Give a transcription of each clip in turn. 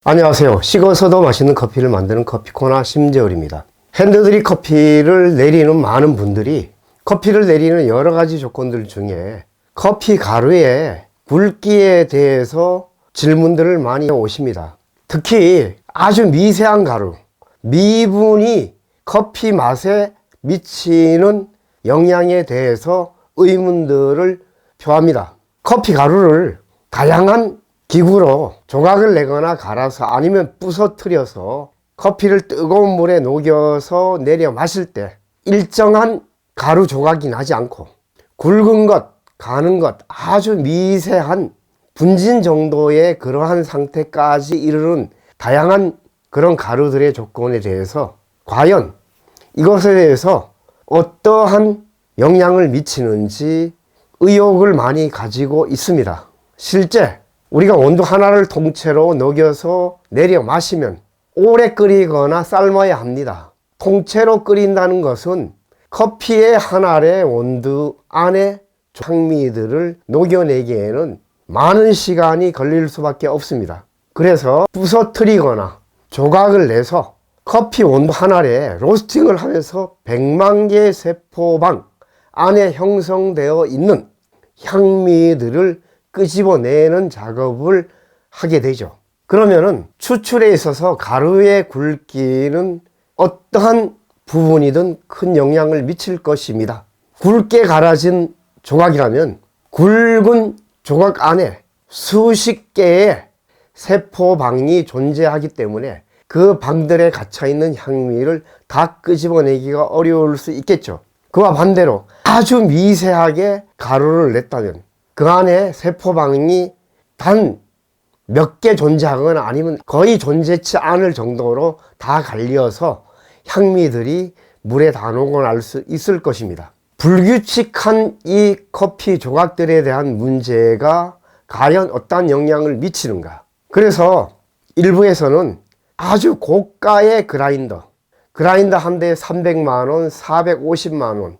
안녕하세요. 식어서도 맛있는 커피를 만드는 커피코너 심재울입니다. 핸드드립 커피를 내리는 많은 분들이 커피를 내리는 여러 가지 조건들 중에 커피 가루의 굵기에 대해서 질문들을 많이 오십니다. 특히 아주 미세한 가루, 미분이 커피 맛에 미치는 영향에 대해서 의문들을 표합니다. 커피 가루를 다양한 기구로 조각을 내거나 갈아서 아니면 부서뜨려서 커피를 뜨거운 물에 녹여서 내려 마실 때 일정한 가루 조각이 나지 않고 굵은 것, 가는 것, 아주 미세한 분진 정도의 그러한 상태까지 이르는 다양한 그런 가루들의 조건에 대해서 과연 이것에 대해서 어떠한 영향을 미치는지 의혹을 많이 가지고 있습니다. 실제 우리가 원두 하나를 통째로 녹여서 내려 마시면 오래 끓이거나 삶아야 합니다. 통째로 끓인다는 것은 커피의 한 알의 원두 안에 향미들을 녹여내기에는 많은 시간이 걸릴 수밖에 없습니다. 그래서 부서뜨리거나 조각을 내서 커피 원두 한 알에 로스팅을 하면서 100만 개의 세포방 안에 형성되어 있는 향미들을 끄집어내는 작업을 하게 되죠. 그러면은 추출에 있어서 가루의 굵기는 어떠한 부분이든 큰 영향을 미칠 것입니다. 굵게 갈아진 조각이라면 굵은 조각 안에 수십 개의 세포방이 존재하기 때문에 그 방들에 갇혀있는 향미를 다 끄집어내기가 어려울 수 있겠죠. 그와 반대로 아주 미세하게 가루를 냈다면 그 안에 세포방이 단 몇 개 존재하거나 아니면 거의 존재치 않을 정도로 다 갈려서 향미들이 물에 다 녹아날 수 있을 것입니다. 불규칙한 이 커피 조각들에 대한 문제가 과연 어떤 영향을 미치는가? 그래서 일부에서는 아주 고가의 그라인더 한 대에 300만원, 450만원,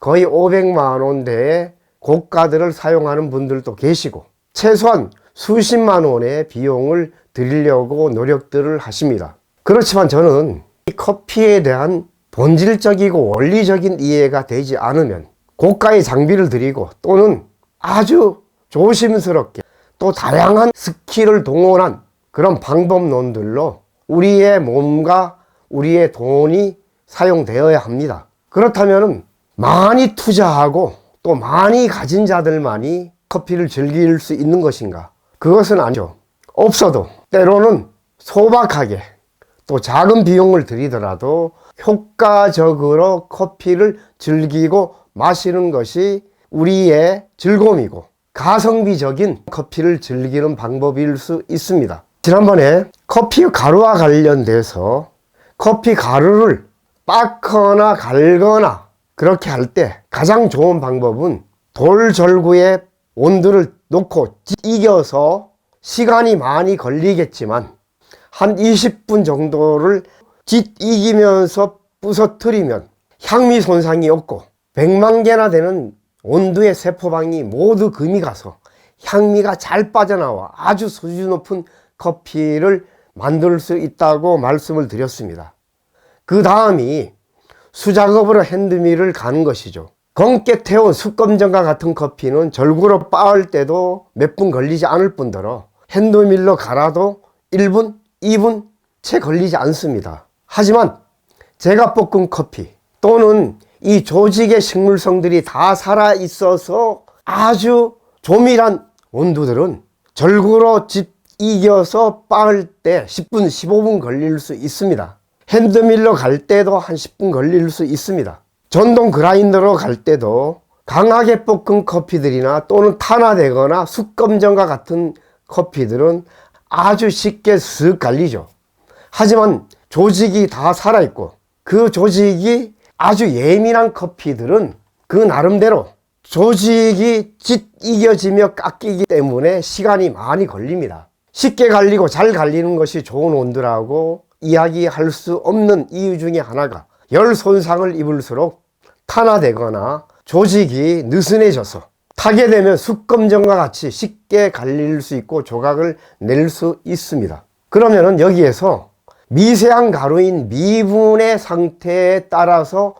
거의 500만원대의 고가들을 사용하는 분들도 계시고 최소한 수십만 원의 비용을 들이려고 노력들을 하십니다. 그렇지만 저는 이 커피에 대한 본질적이고 원리적인 이해가 되지 않으면 고가의 장비를 들이고 또는 아주 조심스럽게 또 다양한 스킬을 동원한 그런 방법론들로 우리의 몸과 우리의 돈이 사용되어야 합니다. 그렇다면 많이 투자하고 또 많이 가진 자들만이 커피를 즐길 수 있는 것인가? 그것은 아니죠. 없어도 때로는 소박하게 또 작은 비용을 들이더라도 효과적으로 커피를 즐기고 마시는 것이 우리의 즐거움이고 가성비적인 커피를 즐기는 방법일 수 있습니다. 지난번에 커피 가루와 관련돼서 커피 가루를 빻거나 갈거나 그렇게 할 때 가장 좋은 방법은 돌절구에 온도를 놓고 이겨서 시간이 많이 걸리겠지만 한 20분 정도를 이기면서 부서뜨리면 향미 손상이 없고 100만 개나 되는 온도의 세포방이 모두 금이 가서 향미가 잘 빠져나와 아주 수준 높은 커피를 만들 수 있다고 말씀을 드렸습니다. 그 다음이 수작업으로 핸드밀을 가는 것이죠. 검게 태운 숯검정과 같은 커피는 절구로 빻을 때도 몇 분 걸리지 않을 뿐더러 핸드밀로 갈아도 1분, 2분 채 걸리지 않습니다. 하지만 제가 볶은 커피 또는 이 조직의 식물성들이 다 살아있어서 아주 조밀한 온도들은 절구로 이겨서 빻을 때 10분, 15분 걸릴 수 있습니다. 핸드밀로 갈 때도 한 10분 걸릴 수 있습니다. 전동 그라인더로 갈 때도 강하게 볶은 커피들이나 또는 탄화되거나 숯검정과 같은 커피들은 아주 쉽게 쓱 갈리죠. 하지만 조직이 다 살아있고 그 조직이 아주 예민한 커피들은 그 나름대로 조직이 이겨지며 깎이기 때문에 시간이 많이 걸립니다. 쉽게 갈리고 잘 갈리는 것이 좋은 온도라고 이야기할 수 없는 이유 중에 하나가 열 손상을 입을수록 탄화되거나 조직이 느슨해져서 타게 되면 숯검정과 같이 쉽게 갈릴 수 있고 조각을 낼 수 있습니다. 그러면은 여기에서 미세한 가루인 미분의 상태에 따라서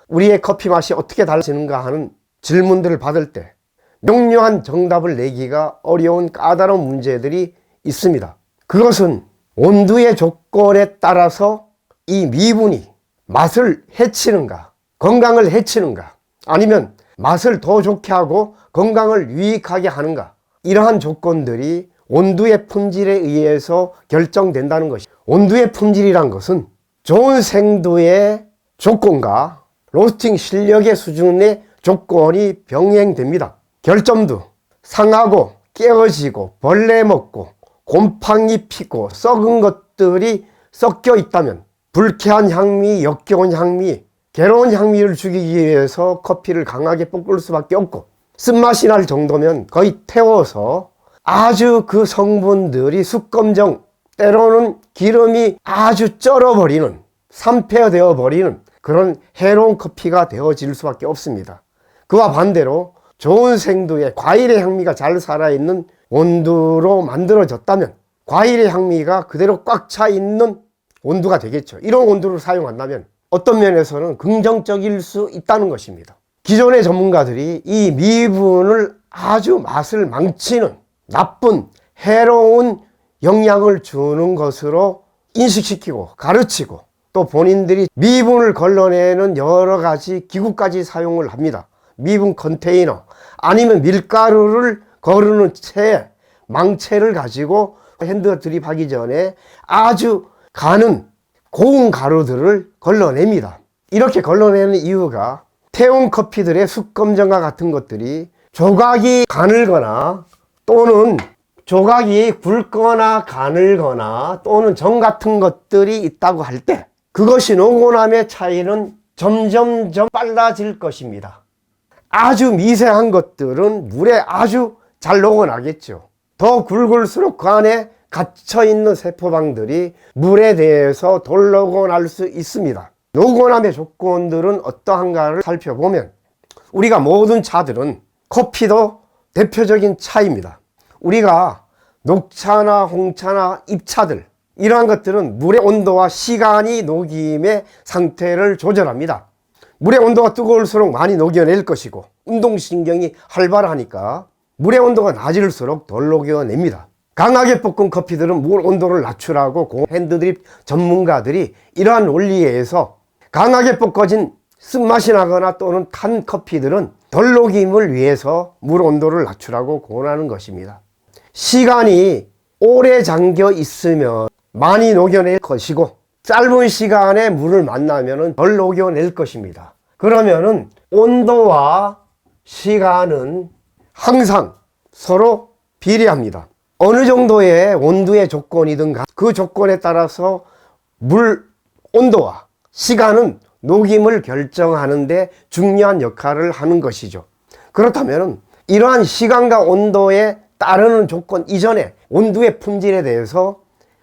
우리의 커피 맛이 어떻게 달라지는가 하는 질문들을 받을 때 명료한 정답을 내기가 어려운 까다로운 문제들이 있습니다. 그것은 온도의 조건에 따라서 이 미분이 맛을 해치는가, 건강을 해치는가, 아니면 맛을 더 좋게 하고 건강을 유익하게 하는가, 이러한 조건들이 온도의 품질에 의해서 결정된다는 것이. 온도의 품질이란 것은 좋은 생도의 조건과 로스팅 실력의 수준의 조건이 병행됩니다. 결점도 상하고 깨어지고 벌레 먹고 곰팡이 피고 썩은 것들이 섞여 있다면 불쾌한 향미, 역겨운 향미, 괴로운 향미를 주기 위해서 커피를 강하게 볶을 수밖에 없고, 쓴맛이 날 정도면 거의 태워서 아주 그 성분들이 숙검정, 때로는 기름이 아주 쩔어버리는, 산패되어 버리는 그런 해로운 커피가 되어질 수밖에 없습니다. 그와 반대로 좋은 생도의 과일의 향미가 잘 살아있는 온도로 만들어졌다면 과일의 향미가 그대로 꽉 차 있는 온도가 되겠죠. 이런 온도를 사용한다면 어떤 면에서는 긍정적일 수 있다는 것입니다. 기존의 전문가들이 이 미분을 아주 맛을 망치는 나쁜 해로운 영향을 주는 것으로 인식시키고 가르치고, 또 본인들이 미분을 걸러내는 여러 가지 기구까지 사용을 합니다. 미분 컨테이너, 아니면 밀가루를 거르는 채, 망채를 가지고 핸드 드립하기 전에 아주 가는 고운 가루들을 걸러냅니다. 이렇게 걸러내는 이유가 태운 커피들의 숙검정과 같은 것들이 조각이 가늘거나 또는 조각이 굵거나 가늘거나 또는 정 같은 것들이 있다고 할 때 그것이 노곤함의 차이는 점점점 빨라질 것입니다. 아주 미세한 것들은 물에 아주 잘 녹아나겠죠. 더 굵을수록 그 안에 갇혀있는 세포방들이 물에 대해서 덜 녹아날 수 있습니다. 녹아남의 조건들은 어떠한가를 살펴보면 우리가 모든 차들은, 커피도 대표적인 차입니다. 우리가 녹차나 홍차나 잎차들, 이러한 것들은 물의 온도와 시간이 녹임의 상태를 조절합니다. 물의 온도가 뜨거울수록 많이 녹여낼 것이고, 운동신경이 활발하니까 물의 온도가 낮을수록 덜 녹여냅니다. 강하게 볶은 커피들은 물 온도를 낮추라고 핸드드립 전문가들이 이러한 원리에 의해서 강하게 볶아진 쓴맛이 나거나 또는 탄 커피들은 덜 녹임을 위해서 물 온도를 낮추라고 권하는 것입니다. 시간이 오래 잠겨 있으면 많이 녹여낼 것이고, 짧은 시간에 물을 만나면 덜 녹여낼 것입니다. 그러면은 온도와 시간은 항상 서로 비례합니다. 어느 정도의 온도의 조건이든 그 조건에 따라서 물 온도와 시간은 녹임을 결정하는데 중요한 역할을 하는 것이죠. 그렇다면 이러한 시간과 온도에 따르는 조건 이전에 온도의 품질에 대해서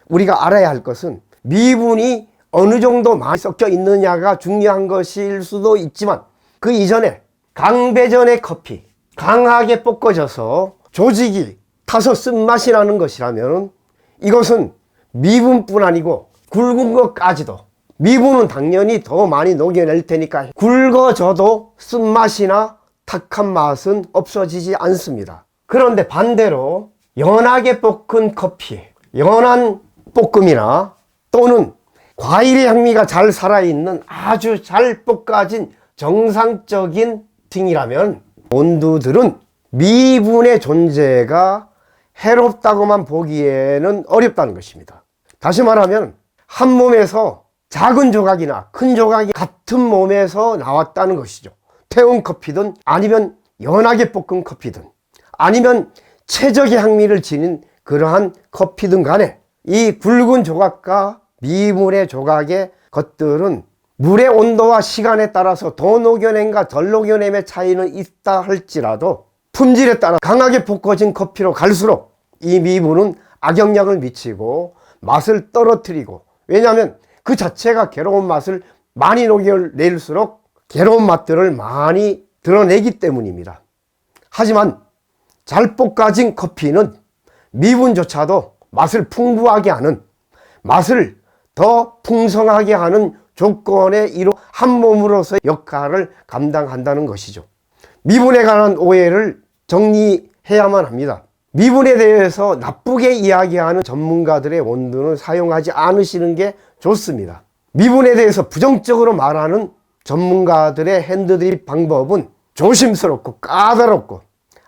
우리가 알아야 할 것은 미분이 어느 정도 많이 섞여 있느냐가 중요한 것일 수도 있지만, 그 이전에 강배전의 커피, 강하게 볶아져서 조직이 타서 쓴맛이 나는 것이라면 이것은 미분뿐 아니고 굵은 것까지도, 미분은 당연히 더 많이 녹여낼 테니까 굵어져도 쓴맛이나 탁한 맛은 없어지지 않습니다. 그런데 반대로 연하게 볶은 커피, 연한 볶음이나 또는 과일의 향미가 잘 살아있는 아주 잘 볶아진 정상적인 팅이라면 온도들은 미분의 존재가 해롭다고만 보기에는 어렵다는 것입니다. 다시 말하면 한 몸에서 작은 조각이나 큰 조각이 같은 몸에서 나왔다는 것이죠. 태운 커피든 아니면 연하게 볶은 커피든 아니면 최적의 향미를 지닌 그러한 커피든 간에 이 굵은 조각과 미분의 조각의 것들은 물의 온도와 시간에 따라서 더 녹여낸과 덜 녹여냄의 차이는 있다 할지라도 품질에 따라 강하게 볶아진 커피로 갈수록 이 미분은 악영향을 미치고 맛을 떨어뜨리고, 왜냐하면 그 자체가 괴로운 맛을 많이 녹여낼수록 괴로운 맛들을 많이 드러내기 때문입니다. 하지만 잘 볶아진 커피는 미분조차도 맛을 풍부하게 하는 맛을 더 풍성하게 하는 조건의 한 몸으로서 역할을 감당한다는 것이죠. 미분에 관한 오해를 정리해야만 합니다. 미분에 대해서 나쁘게 이야기하는 전문가들의 원두는 사용하지 않으시는 게 좋습니다. 미분에 대해서 부정적으로 말하는 전문가들의 핸드드립 방법은 조심스럽고 까다롭고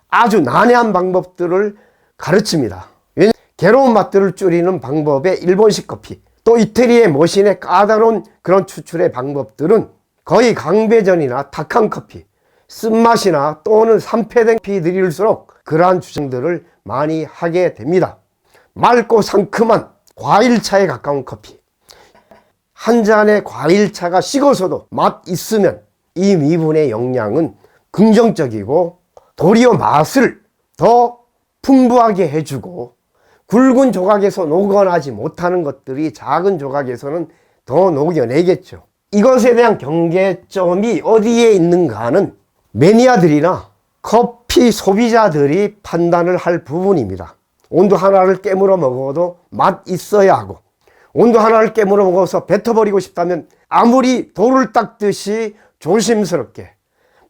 아주 난해한 방법들을 가르칩니다. 왜냐하면 괴로운 맛들을 줄이는 방법의 일본식 커피, 또 이태리의 머신의 까다로운 그런 추출의 방법들은 거의 강배전이나 탁한 커피, 쓴맛이나 또는 산패된 커피들일수록 그러한 주장들을 많이 하게 됩니다. 맑고 상큼한 과일차에 가까운 커피, 한 잔의 과일차가 식어서도 맛 있으면 이 미분의 영양은 긍정적이고 도리어 맛을 더 풍부하게 해주고, 굵은 조각에서 녹아나지 못하는 것들이 작은 조각에서는 더 녹여내겠죠. 이것에 대한 경계점이 어디에 있는가는 매니아들이나 커피 소비자들이 판단을 할 부분입니다. 온도 하나를 깨물어 먹어도 맛 있어야 하고, 온도 하나를 깨물어 먹어서 뱉어버리고 싶다면 아무리 돌을 닦듯이 조심스럽게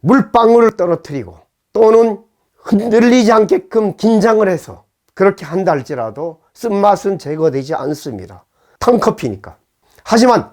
물방울을 떨어뜨리고 또는 흔들리지 않게끔 긴장을 해서 그렇게 한다 할지라도 쓴맛은 제거되지 않습니다. 탄커피니까. 하지만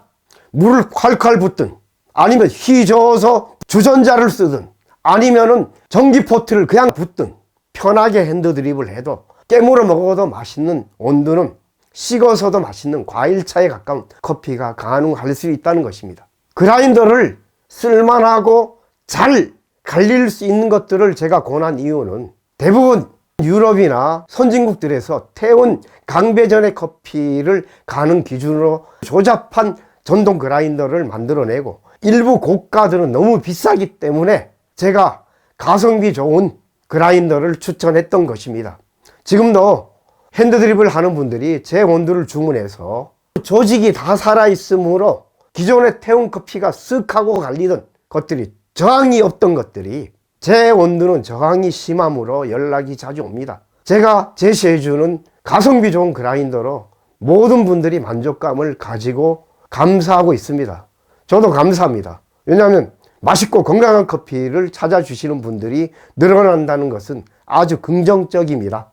물을 콸콸 붓든 아니면 휘저어서 주전자를 쓰든 아니면은 전기포트를 그냥 붓든 편하게 핸드드립을 해도 깨물어 먹어도 맛있는 온두는 식어서도 맛있는 과일차에 가까운 커피가 가능할 수 있다는 것입니다. 그라인더를 쓸만하고 잘 갈릴 수 있는 것들을 제가 권한 이유는 대부분 유럽이나 선진국들에서 태운 강배전의 커피를 가는 기준으로 조잡한 전동 그라인더를 만들어내고, 일부 고가들은 너무 비싸기 때문에 제가 가성비 좋은 그라인더를 추천했던 것입니다. 지금도 핸드드립을 하는 분들이 제 원두를 주문해서 조직이 다 살아있으므로 기존에 태운 커피가 쓱 하고 갈리던 것들이, 저항이 없던 것들이 제 원두는 저항이 심함으로 연락이 자주 옵니다. 제가 제시해주는 가성비 좋은 그라인더로 모든 분들이 만족감을 가지고 감사하고 있습니다. 저도 감사합니다. 왜냐하면 맛있고 건강한 커피를 찾아주시는 분들이 늘어난다는 것은 아주 긍정적입니다.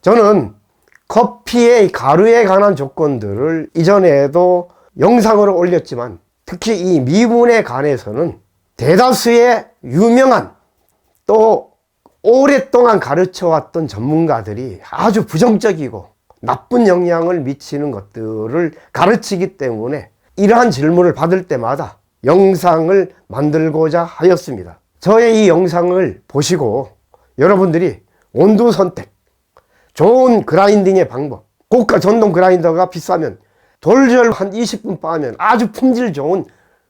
저는 커피의 가루에 관한 조건들을 이전에도 영상으로 올렸지만, 특히 이 미분에 관해서는 대다수의 유명한 또 오랫동안 가르쳐왔던 전문가들이 아주 부정적이고 나쁜 영향을 미치는 것들을 가르치기 때문에 이러한 질문을 받을 때마다 영상을 만들고자 하였습니다. 저의 이 영상을 보시고 여러분들이 온도 선택, 좋은 그라인딩의 방법, 고가 전동 그라인더가 비싸면 돌절 한 20분 빠면 아주 품질 좋은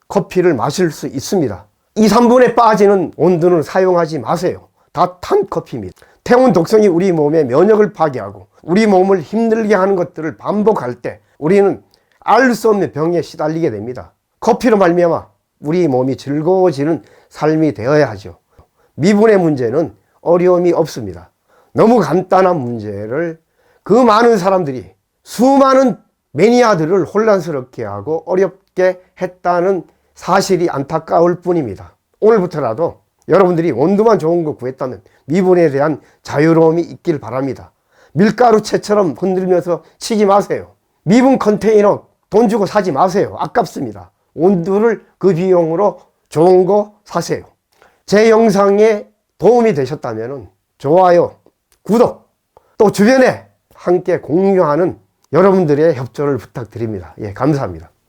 커피를 마실 수 있습니다. 2, 3분에 빠지는 온두는 사용하지 마세요. 다 탄 커피입니다. 태운 독성이 우리 몸의 면역을 파괴하고 우리 몸을 힘들게 하는 것들을 반복할 때 우리는 알 수 없는 병에 시달리게 됩니다. 커피로 말미암아 우리 몸이 즐거워지는 삶이 되어야 하죠. 미분의 문제는 어려움이 없습니다. 너무 간단한 문제를 그 많은 사람들이, 수많은 매니아들을 혼란스럽게 하고 어렵게 했다는 사실이 안타까울 뿐입니다. 오늘부터라도 여러분들이 온두만 좋은 거 구했다면 미분에 대한 자유로움이 있길 바랍니다. 밀가루채처럼 흔들면서 치지 마세요. 미분 컨테이너 돈 주고 사지 마세요. 아깝습니다. 온두를 그 비용으로 좋은 거 사세요. 제 영상에 도움이 되셨다면 좋아요, 구독, 또 주변에 함께 공유하는 여러분들의 협조를 부탁드립니다. 예, 감사합니다.